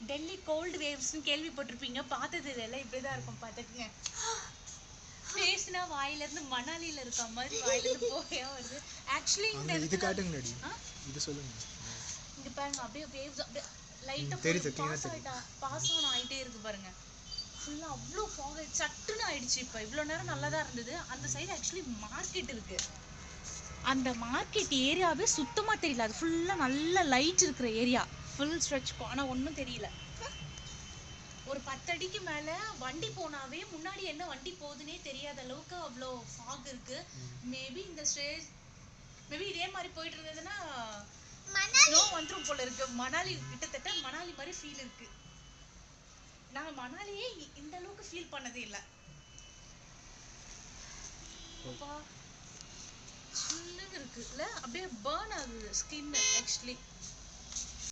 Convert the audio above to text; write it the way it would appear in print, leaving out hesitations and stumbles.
Delhi gold வேவ்ஸ்னு கேள்விப்பட்டிருப்பீங்க, பார்த்தது இல்லைல்ல, இப்படிதான் இருக்கும் பார்த்துக்குங்க. பேசினா வாயில இருந்து மணாலியில இருக்க மாதிரி வாயில இருந்து போகையா வருது. ஆக்சுவலி இந்த இது காட்டுங்கடி, இது சொல்லுங்க. இங்க பாருங்க, அப்படியே வேவ்ஸ் அப்படியே லைட்டா பாஸ் ஆன் ஆயிட்டே இருக்கு பாருங்க. ஃபுல்லா அவ்வளோ ஃபாக் சட்டுன்னு ஆயிடுச்சு. இப்போ இவ்வளோ நேரம் நல்லா தான் இருந்தது. அந்த சைடு ஆக்சுவலி மார்க்கெட் இருக்கு. அந்த மார்க்கெட் ஏரியாவே சுத்தமா தெரியல. அது ஃபுல்லா நல்ல லைட் இருக்கிற ஏரியா, ஃபுல் ஸ்ட்ரெச். ஆனா ஒன்றும் தெரியல. ஒரு 10 அடிக்கு மேல வண்டி போனாவே முன்னாடி என்ன வண்டி போகுதுன்னே தெரியாத அளவுக்கு அவ்வளோ ஃபாக் இருக்கு. மேபி இந்த ஸ்டேஜ் மேபி இதே மாதிரி போயிட்டு இருந்ததுன்னா ஸ்னோ வந்துரும் போல இருக்கு. மணாலி கிட்டத்தட்ட மணாலி மாதிரி ஃபீல் இருக்கு. நான் மணாலியே இந்த அளவுக்கு ஃபீல் பண்ணதே இல்லை. அப்பா சில்லுன்னு இருக்குல்ல, அப்படியே பர்ன் ஆகுது ஸ்கின் ஆக்சுவலி.